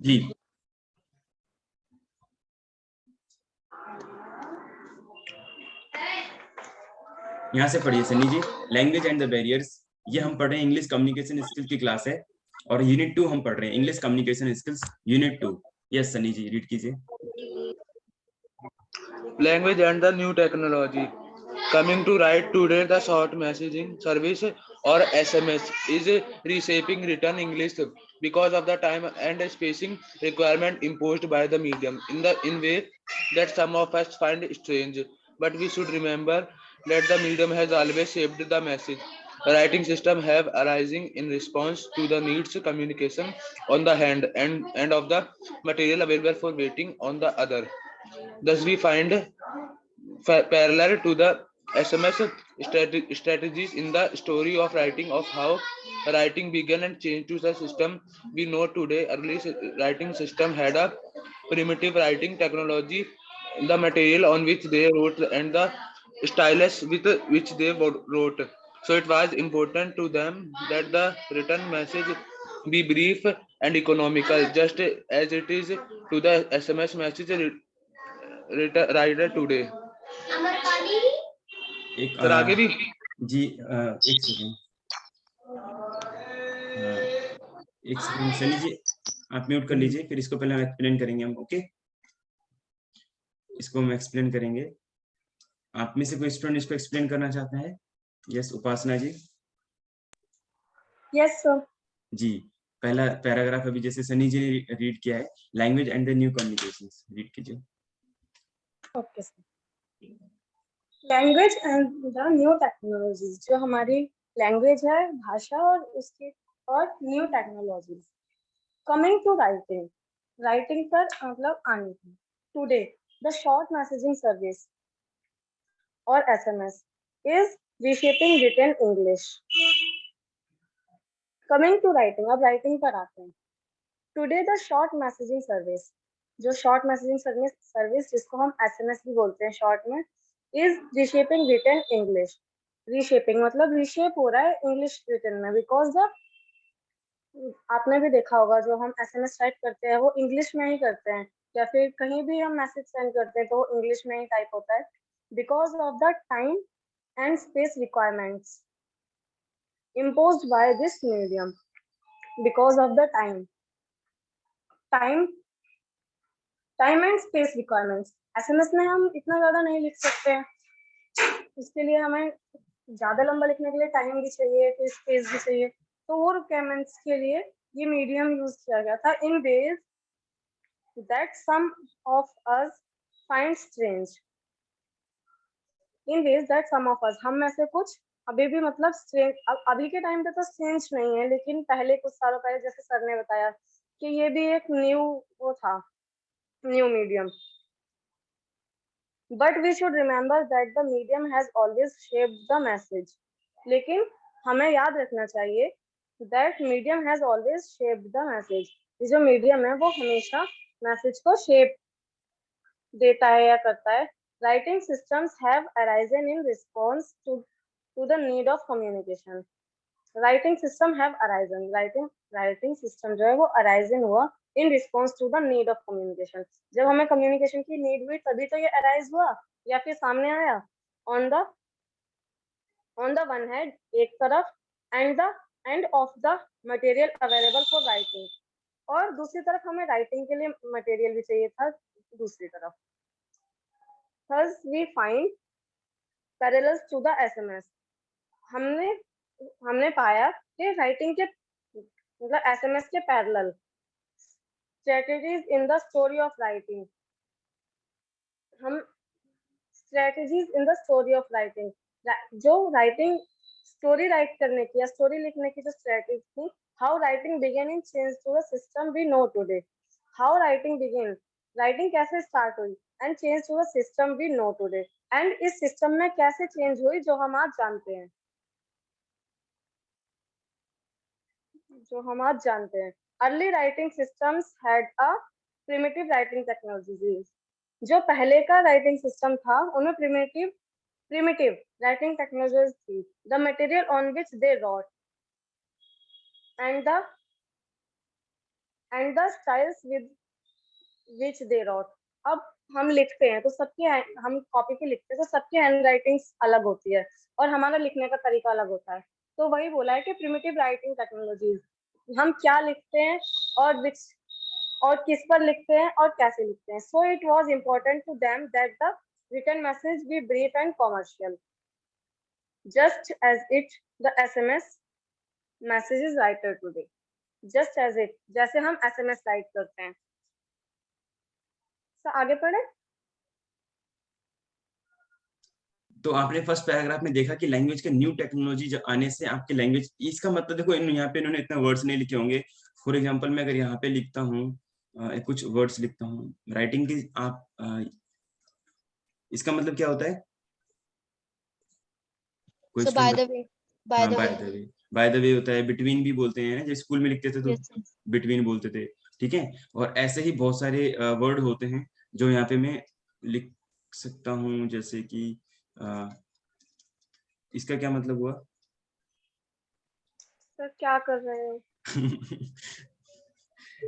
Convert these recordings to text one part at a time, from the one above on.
जी यहाँ से पढ़िए Sunny ji, language and the barriers. ये हम पढ़ रहे हैं इंग्लिश कम्युनिकेशन स्किल्स की क्लास है, और यूनिट 2 हम पढ़ रहे हैं English communication skills unit 2। Yes Sunny ji, read कीजिए। Language and the new technology. Coming to right today, the short messaging service or SMS is reshaping written English because of the time and spacing requirement imposed by the medium in way that some of us find strange. But we should remember that the medium has always shaped the message. Writing system have arising in response to the needs communication on the hand of the material available for waiting on the other. Thus, we find parallel to the SMS strategies in the story of writing of how writing began and changed to the system we know today. Early writing system had a primitive writing technology, the material on which they wrote and the stylus with which they wrote. So it was important to them that the written message be brief and economical, just as it is to the SMS message writer today. एक sir आगे भी जी एक second, एक second Sunny जी, आप mute कर लीजिए, फिर इसको पहले हम एक्सप्लेन करेंगे हम। ओके, इसको हम एक्सप्लेन करेंगे। आप में से कोई स्टूडेंट इसको एक्सप्लेन करना चाहता है? Yes Upasana ji. Yes sir. जी, पहला पैराग्राफ अभी जैसे सनी जी ने रीड किया है, language and the new communications, read कीजिए। Okay sir. Language and the new technologies, जो हमारी लैंग्वेज है, भाषा, और उसकी और new technologies. Coming to writing, writing पर मतलब आने की। Today the short messaging service और SMS is reshaping written English. Coming to writing, अब राइटिंग पर आते हैं। Today the short messaging service, जो शॉर्ट मैसेजिंग सर्विस जिसको हम एसएमएस भी बोलते हैं शॉर्ट में, is reshaping written English. Reshaping मतलब रीशेप हो रहा है इंग्लिश रिटन में, बिकॉज द आपने भी देखा होगा जो हम एसएमएस टाइप करते हैं वो इंग्लिश में ही करते हैं, या फिर कहीं भी हम मैसेज सेंड करते हैं तो इंग्लिश में ही टाइप होता है, because of the time and space requirements imposed by this medium. Because of the time and space requirements, SMS में हम इतना ज्यादा नहीं लिख सकते हैं, इसके लिए हमें ज्यादा लंबा लिखने के लिए टाइम भी चाहिए, फिर स्पेस भी चाहिए, तो वो रिक्वायरमेंट्स के लिए ये मीडियम यूज किया गया था in ways that some of us find strange. In ways that some of us, हम में से कुछ अभी भी मतलब स्ट्रेंज, अभी के टाइम पे तो स्ट्रेंज नहीं है, लेकिन पहले कुछ सालों पहले जैसे सर ने बताया कि ये भी एक न्यू वो था, new medium. But we should remember that the medium has always shaped the message. लेकिन हमें याद रखना चाहिए that medium has always shaped the message. ये जो मीडियम है वो हमेशा मैसेज को शेप देता है या करता है। Writing systems have arisen in response to the need of communication. Writing system have arisen, writing system जो है वो अराइजन हुआ in response to the need of communication. जब हमें कम्युनिकेशन की नीड हुई तभी तो ये अराइज हुआ या फिर सामने आया। ऑन द वन हैंड एक तरफ, end of the material available for writing, और दूसरी तरफ हमें राइटिंग के लिए मटेरियल भी चाहिए था दूसरी तरफ। Thus we find parallels to the SMS। हमने पाया कि राइटिंग के मतलब एसएमएस के parallel strategies in the story of writing. हम strategies in the story of writing, जो राइटिंग स्टोरी राइट करने की या स्टोरी लिखने की जो स्ट्रेटजी थी, how writing begin in change to the system we know today. How writing begin, writing कैसे स्टार्ट हुई, and change to the system we know today, and इस सिस्टम में कैसे चेंज हुई जो हम आज जानते हैं, early writing systems had a primitive writing technologies. जो पहले का राइटिंग सिस्टम था उनमें प्रिमिटिव राइटिंग टेक्नोलॉजीज थी। The material on which they wrote and the and the styles with which they wrote. अब हम लिखते हैं तो हम कॉपी पे लिखते हैं तो सबकी हैंड राइटिंग्स अलग होती है और हमारा लिखने का तरीका अलग होता है। तो वही बोला है कि प्रिमिटिव राइटिंग टेक्नोलॉजीज, हम क्या लिखते हैं और विच और किस पर लिखते हैं और कैसे लिखते हैं। So it was important to them that the written message be brief and commercial, just as it the SMS messages writer today, just as it, जैसे हम एसएमएस राइट करते हैं। तो आगे पढ़े। तो आपने फर्स्ट पैराग्राफ में देखा कि लैंग्वेज के न्यू टेक्नोलॉजी आने से आपके लैंग्वेज, इसका मतलब देखो यहाँ पे इन्होंने इतने वर्ड्स नहीं लिखे होंगे। फॉर एग्जांपल मैं अगर यहाँ पे लिखता हूँ कुछ वर्ड्स लिखता हूँ राइटिंग की, आप इसका मतलब क्या होता है? कोई So by student? the way, by हाँ, the by way, the way, by the way होता है। बिटवीन भी बोलते हैं, जैसे स्कूल में लिखते थे तो yes, yes. बिटवीन बोलते थे, ठीक है। और ऐसे ही बहुत सारे वर्ड होते हैं जो यहाँ पे मैं लिख सकता हूँ, जैसे कि इसका क्या मतलब हुआ? सर क्या कर रहे हैं?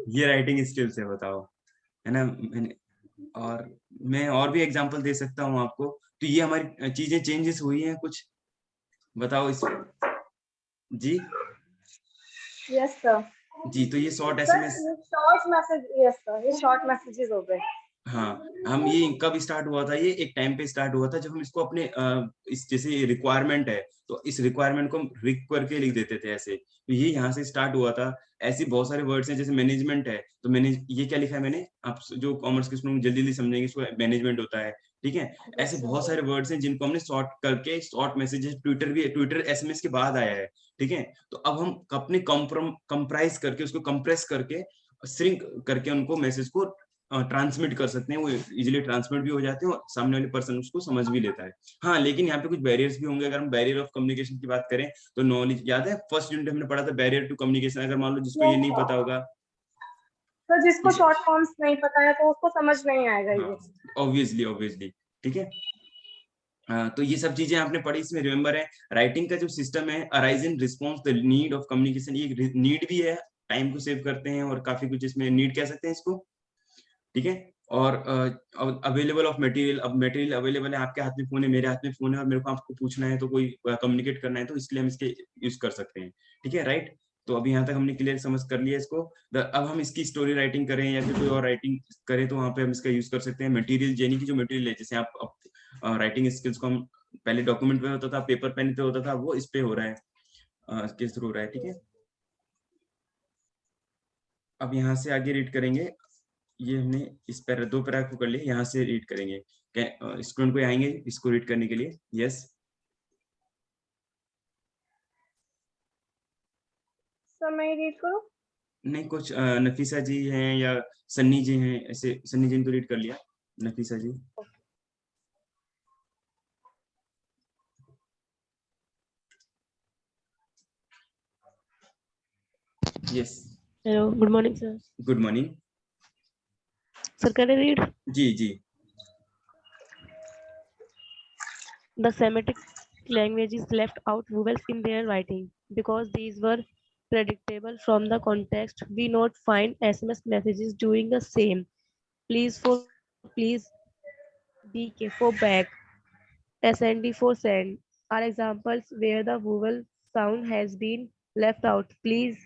ये राइटिंग स्किल्स है, बताओ, है ना। और मैं और भी एग्जांपल दे सकता हूँ आपको। तो ये हमारी चीजें चेंजेस हुई हैं कुछ, बताओ इस। जी यस सर। जी, तो ये शॉर्ट सर एसएमएस। ये शॉर्ट मैसेज, यस सर, ये शॉर्ट मैसेजेस हो गए। हाँ, हम ये कब स्टार्ट हुआ था? ये एक टाइम पे स्टार्ट हुआ था जब हम इसको अपने इस जैसे रिक्वायरमेंट है तो इस रिक्वायरमेंट को हम रिक करके लिख देते थे ऐसे, तो ये यहाँ से स्टार्ट हुआ था। ऐसी बहुत सारे वर्ड्स हैं, जैसे मैनेजमेंट है, तो मैंने ये क्या लिखा है मैंने, आप जो कॉमर्स के स्टूडेंट जल्दी जल्दी समझेंगे, इसको मैनेजमेंट होता है, ठीक है। ऐसे बहुत सारे वर्ड्स हैं जिनको हमने शॉर्ट करके शॉर्ट मैसेजेस, ट्विटर भी, ट्विटर एसएमएस के बाद आया है, ठीक है। तो अब हम अपने कंप्राइज करके उसको कंप्रेस करके श्रिंक करके उनको मैसेज को ट्रांसमिट कर सकते हैं, वो इजीली ट्रांसमिट भी हो जाते हैं और सामने वाले पर्सन उसको समझ भी लेता है। हाँ, लेकिन यहाँ पे कुछ बैरियर्स भी होंगे। अगर हम बैरियर ऑफ कम्युनिकेशन की बात करें तो नॉलेज, याद है फर्स्ट यूनिट हमने पढ़ा था बैरियर टू कम्युनिकेशन, अगर मान लो जिसको ये नहीं पता होगा, सर जिसको शॉर्ट फॉर्म्स नहीं पता है तो उसको समझ नहीं आएगा ये। ऑब्वियसली ऑब्वियसली, ठीक है। तो ये सब चीजें आपने पढ़ी, इसमें रिमेंबर है। राइटिंग का जो सिस्टम है, arise in response the need of communication, ये नीड भी है, टाइम को सेव करते हैं और काफी कुछ इसमें नीड कह सकते हैं इसको, ठीक है। और अवेलेबल ऑफ मटेरियल, अब मटेरियल अवेलेबल है, आपके हाथ में फोन है, मेरे हाथ में फोन है, और मेरे को आपको पूछना है तो कोई कम्युनिकेट करना है तो इसलिए हम इसके यूज कर सकते हैं, ठीक है, राइट। तो अभी यहाँ तक हमने क्लियर समझ कर लिया इसको। अब हम इसकी स्टोरी राइटिंग करें या फिर कोई और राइटिंग करें तो वहाँ पे हम इसका यूज कर सकते हैं। मटेरियल यानी कि जो मटेरियल है, जैसे आप राइटिंग स्किल्स को हम पहले डॉक्यूमेंट पे होता था, पेपर पेन पे होता था, वो इस पे हो रहा है, किस थ्रू हो रहा है, ठीक है। अब यहाँ से आगे रीड करेंगे। ये हमने इस दो पैरा को कर लिए, यहाँ से रीड करेंगे। स्टूडेंट को आएंगे इसको रीड करने के लिए? यस। सर मैं रीड करूं? नहीं, कुछ नफीसा जी हैं या सन्नी जी हैं, ऐसे सन्नी जी ने तो रीड कर लिया, Nafisa ji. Yes, Hello, good morning, sir. Good morning. Sir, can I read? जी जी। The Semitic languages left out vowels in their writing because these were predictable from the context. We not find SMS messages doing the same. Please for please, BK for back, SND for send are examples where the vowel sound has been left out. Please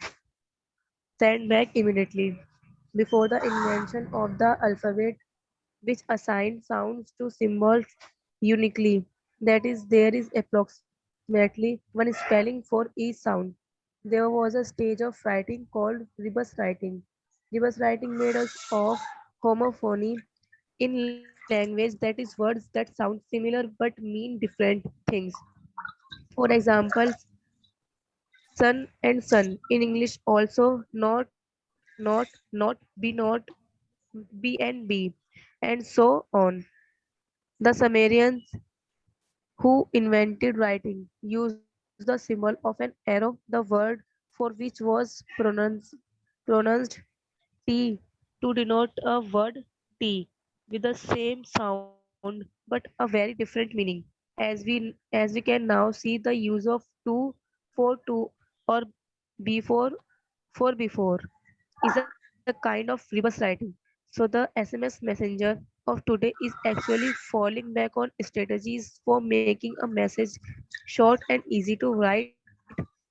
send back immediately. Before the invention of the alphabet, which assigned sounds to symbols uniquely. That is, there is approximately one spelling for each sound. There was a stage of writing called rebus writing. Rebus writing made us of homophony in language, that is, words that sound similar but mean different things. For example, sun and sun in English also not, be and be, and so on. The Sumerians who invented writing used the symbol of an arrow, the word for which was pronounced T, to denote a word T with the same sound but a very different meaning. As we can now see the use of to for to or before for before is a a kind of reverse writing. So the SMS messenger of today is actually falling back on strategies for making a message short and easy to write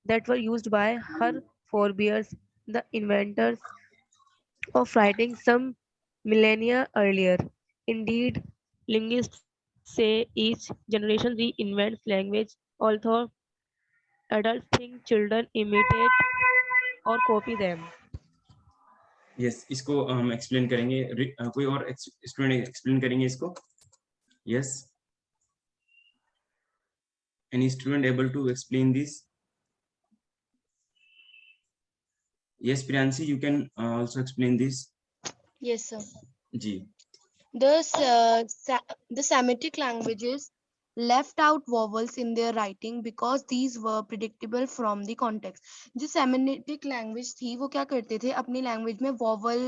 that were used by her forebears, the inventors of writing some millennia earlier. Indeed, linguists say each generation reinvents language, although adults think children imitate or copy them. Yes, इसको हम explain करेंगे। कोई और student explain करेंगे इसको? Yes, any student able to explain this? Yes Priyanshi, you can also explain this. Yes, sir. जी। The Semitic languages left out vowels in their writing because these were predictable from the context. जो Semitic language थी वो क्या करते थे अपनी language में vowel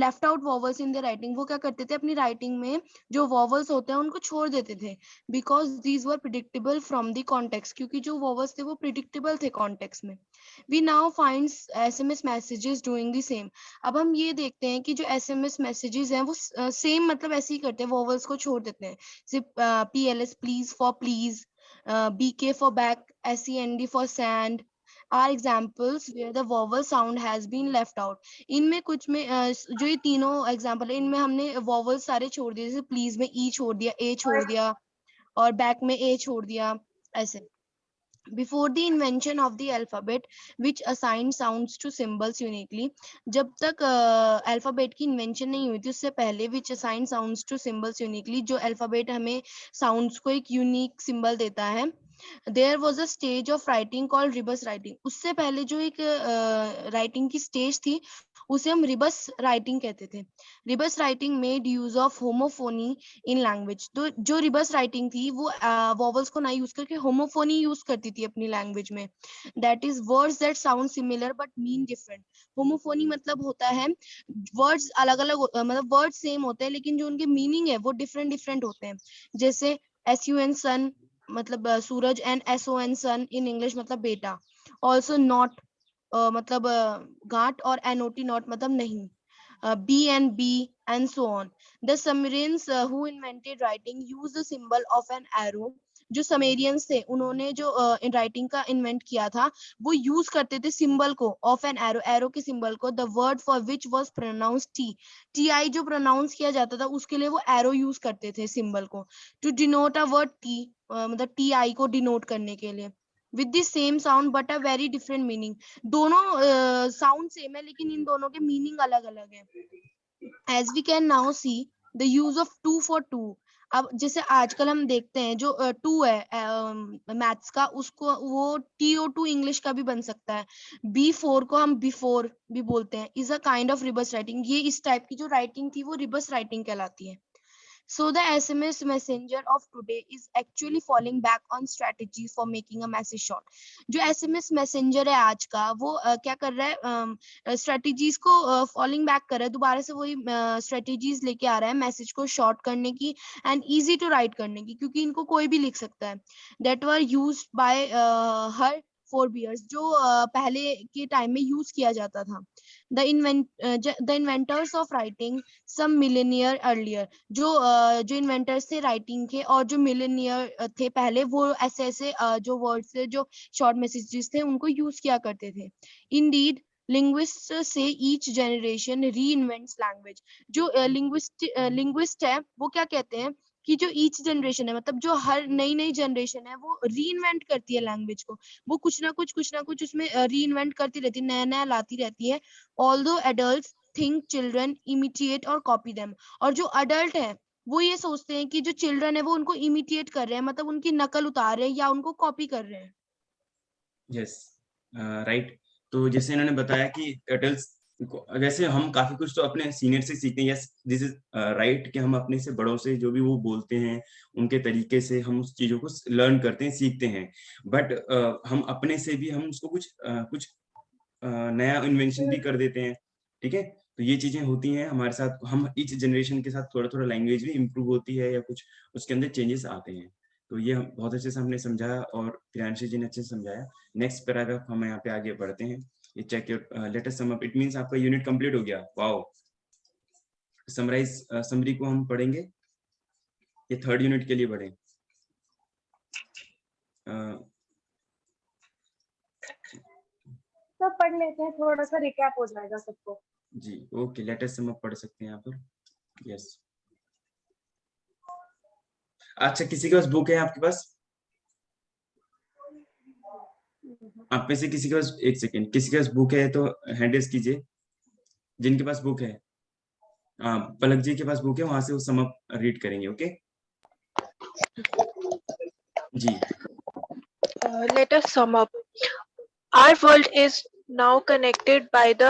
left out vowels in their writing, वो क्या करते थे अपनी writing में जो vowels होते हैं उनको छोड़ देते थे because these were predictable from the context, क्योंकि जो vowels थे वो predictable थे context में. We now find SMS messages doing the same. अब हम ये देखते हैं कि जो SMS messages हैं वो same मतलब ऐसे ही करते हैं, vowels को छोड़ देते हैं. PLS, please for please, BK for back, SEND for sand are examples where the vowel sound has been left out. इनमें कुछ में जो ये तीनों एग्जाम्पल है इनमें हमने vowel सारे छोड़ दिए, जैसे please में E छोड़ दिया, A छोड़ दिया और back में A छोड़ दिया ऐसे. Before the invention of the alphabet, which assigned sounds to symbols uniquely, जब तक alphabet की invention नहीं हुई थी उससे पहले which assigned sounds to symbols uniquely, जो alphabet हमें sounds को एक unique symbol देता है, there was a stage of writing called rebus writing. उससे पहले जो एक writing की stage थी उसे हम rebus writing कहते थे. Rebus writing made use of homophony in language. तो जो rebus writing थी वो vowels को ना use करके homophony use करती थी अपनी language में. That is words that sound similar but mean different. Homophony मतलब होता है words अलग अलग मतलब words same होते हैं लेकिन जो उनके meaning है वो different होते हैं. जैसे sun sun मतलब सूरज and SON son in English मतलब बेटा. ऑल्सो नॉट मतलब गांठ और NOT नॉट मतलब नहीं. BNB and so on. The Sumerians who invented writing used the symbol of an arrow. जो Sumerians थे उन्होंने जो राइटिंग का इन्वेंट किया था वो यूज करते थे सिंबल को ऑफ एन एरो, एरो के सिंबल को. The word for which was pronounce TI जो प्रोनाउंस किया जाता था उसके लिए वो एरो यूज करते थे सिंबल को. To denote a word T मतलब TI को डिनोट करने के लिए. With the same sound but a very different meaning. दोनों साउंड सेम है लेकिन इन दोनों के मीनिंग अलग अलग है. As we can now see the use of 2 for 2. अब जैसे आजकल हम देखते हैं जो 2 है मैथ्स का उसको वो TO2 इंग्लिश का भी बन सकता है. B4 को हम बिफोर भी बोलते हैं. Is a kind of reverse writing. ये इस टाइप की जो राइटिंग थी वो रिवर्स राइटिंग कहलाती है. So the SMS messenger of today is actually falling back on strategies for making a message short. जो SMS messenger है आज का वो क्या कर रहा है strategies को falling back कर रहा है, दोबारा से वही strategies लेके आ रहा है मैसेज को short करने की and easy to write करने की, क्योंकि इनको कोई भी लिख सकता है. That were used by her forebears, जो पहले के टाइम में यूज किया जाता था. The inventors of writing some millennia earlier. जो इन्वेंटर्स थे राइटिंग के और जो मिलेनियर थे पहले वो ऐसे जो वर्ड्स थे जो शॉर्ट मैसेजेस थे उनको यूज किया करते थे. Indeed linguists say each generation reinvents language. जो linguist है वो क्या कहते हैं कि जो each generation है मतलब जो हर नई जनरेशन है वो reinvent करती है लैंग्वेज को. वो कुछ ना कुछ उसमें reinvent करती रहती है, नया लाती रहती है. Although adults think children imitate or copy them. और जो अडल्ट है वो ये सोचते हैं कि जो चिल्ड्रन है वो उनको इमिटेट कर रहे हैं मतलब उनकी नकल उतार रहे हैं या उनको कॉपी कर रहे हैं. Yes, right. तो जैसे इन्होंने बताया कि एडल्ट्स वैसे हम काफी कुछ तो अपने सीनियर से सीखते हैं. यस, दिस इज राइट कि हम अपने से बड़ों से जो भी वो बोलते हैं उनके तरीके से हम उस चीजों को लर्न करते हैं, सीखते हैं. बट हम अपने से भी हम उसको कुछ नया इन्वेंशन भी कर देते हैं. ठीक है, तो ये चीजें होती हैं हमारे साथ. हम ईच जनरेशन के साथ थोड़ा लैंग्वेज भी इम्प्रूव होती है या कुछ उसके अंदर चेंजेस आते हैं. तो ये बहुत अच्छे से हमने समझाया और प्रियांशी जी ने अच्छे से समझाया. नेक्स्ट पैराग्राफ हम यहाँ पे आगे बढ़ते हैं. ये check your let us sum up, it means आपका यूनिट कंप्लीट हो गया। वाओ। समराइज समरी को हम पढ़ेंगे, ये थर्ड यूनिट के लिए पढ़ें। सब पढ़ लेते हैं, थोड़ा सा रिकैप हो जाएगा सबको। जी okay, let us sum up पढ़ सकते हैं यहाँ पर। यस अच्छा, किसी के पास बुक है आपके पास? आप में से किसी के पास, एक सेकेंड, किसी के पास बुक है तो हैंड रेज कीजिए जिनके पास बुक है। पलक जी के पास बुक है, वहां से वो सम अप रीड करेंगे। Okay ji. Let us sum up. Our world is now connected by the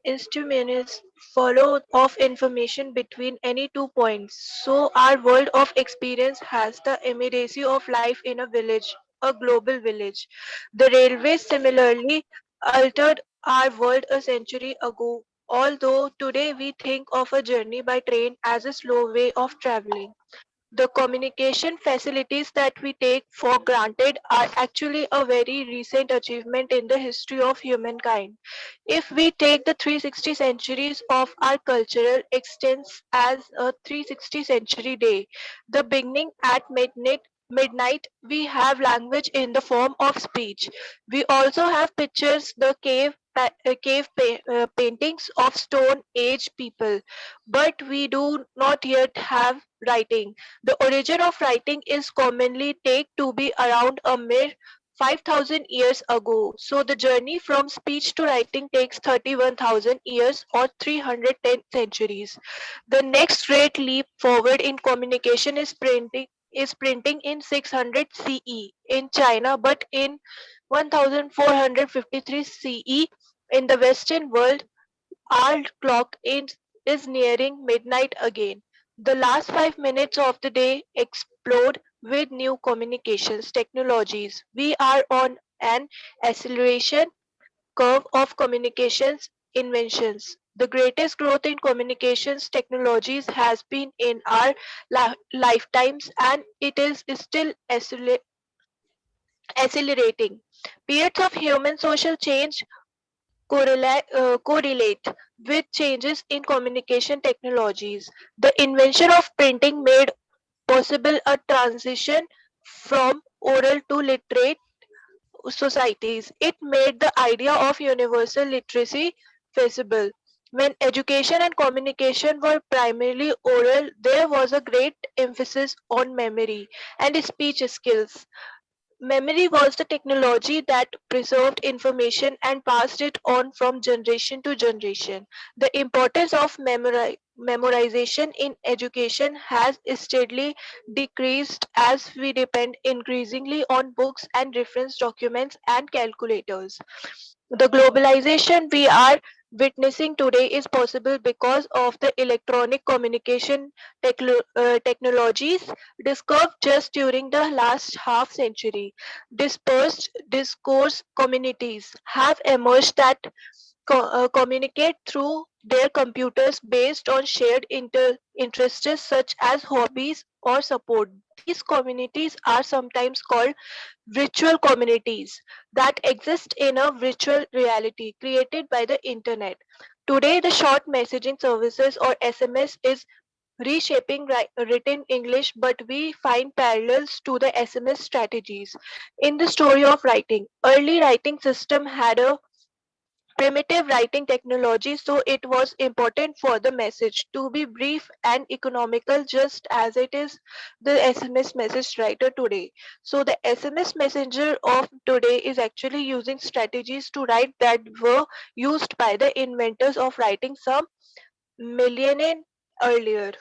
instantaneous follow of information between any 2 points. So our world of experience has the immediacy of life in a village, a global village. The railways similarly altered our world a century ago. Although today we think of a journey by train as a slow way of traveling, the communication facilities that we take for granted are actually a very recent achievement in the history of humankind. If we take the 360 centuries of our cultural extents as a 360 century day, the beginning at midnight, we have language in the form of speech. We also have pictures, the paintings of Stone Age people, but we do not yet have writing. The origin of writing is commonly taken to be around a mere 5,000 years ago. So the journey from speech to writing takes 31,000 years or 310 centuries. The next great leap forward in communication is printing in 600 CE in China, but in 1453 CE in the Western world, our clock is nearing midnight again. The last 5 minutes of the day explode with new communications technologies. We are on an acceleration curve of communications inventions. The greatest growth in communications technologies has been in our lifetimes, and it is still accelerating. Periods of human social change correlate with changes in communication technologies. The invention of printing made possible a transition from oral to literate societies. It made the idea of universal literacy feasible. When education and communication were primarily oral, there was a great emphasis on memory and speech skills. Memory was the technology that preserved information and passed it on from generation to generation. The importance of memorization in education has steadily decreased as we depend increasingly on books and reference documents and calculators. The globalization we are witnessing today is possible because of the electronic communication technologies discovered just during the last half century. Dispersed discourse communities have emerged that communicate through their computers based on shared interests such as hobbies or support. These communities are sometimes called virtual communities that exist in a virtual reality created by the internet. Today, the short messaging services or SMS is reshaping written English, but we find parallels to the SMS strategies. In the story of writing, early writing system had a primitive writing technology, so it was important for the message to be brief and economical, just as it is the SMS message writer today. So the SMS messenger of today is actually using strategies to write that were used by the inventors of writing some millennia earlier.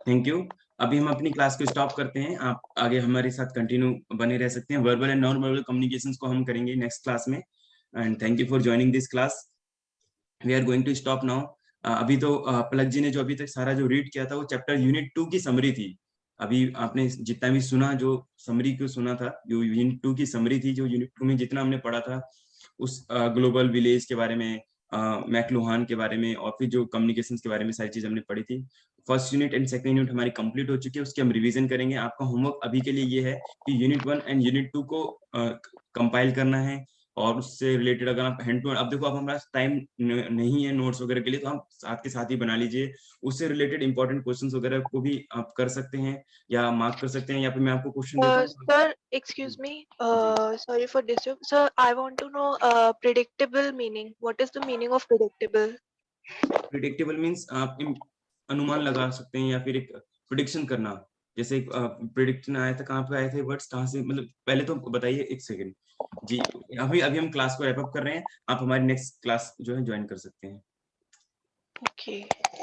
Thank you. अभी हम अपनी class को stop करते हैं, आप आगे हमारे साथ कंटिन्यू बने रह सकते हैं। Verbal and non verbal communications को हम करेंगे नेक्स्ट क्लास में। And thank you for joining this class. We are going to stop now. अभी तो पलक जी ने जो अभी तक सारा जो रीड किया था वो चैप्टर यूनिट 2 की समरी थी। अभी आपने जितना भी सुना, जो समरी को सुना था, जो यूनिट 2 की समरी थी, जो यूनिट 2 में जितना हमने पढ़ा था उस ग्लोबल विलेज के बारे में, मैक्लुहान के बारे में, और फिर जो कम्युनिकेशंस के बारे में सारी चीज हमने पढ़ी थी। First unit and second unit हमारी कंप्लीट हो चुकी है, उसकी हम रिवीजन करेंगे। आपका होमवर्क अभी के लिए ये है कि यूनिट 1 एंड यूनिट 2 को कंपाइल करना है, और उससे रिलेटेड अगर आप हैंड टू हैंड, अब देखो अब हमारा टाइम नहीं है नोट्स वगैरह के लिए, तो आप साथ के साथ ही बना लीजिए। उससे रिलेटेड इंपॉर्टेंट क्वेश्चंस वगैरह को भी आप कर सकते हैं या मार्क कर सकते हैं, या फिर मैं आपको क्वेश्चन देता हूँ। Sir, excuse me. Sorry for disturb. Sir, I want to know predictable meaning. What is the meaning of predictable? Predictable means आप अनुमान लगा सकते हैं, या फिर एक प्रिडिक्शन करना। जैसे प्रिडिक्शन आया था, कहाँ पे आए थे वर्ड्स, कहाँ से, मतलब पहले तो बताइए, एक सेकंड जी। अभी अभी हम क्लास को रैप अप कर रहे हैं, आप हमारी नेक्स्ट क्लास जो है ज्वाइन कर सकते हैं। Okay.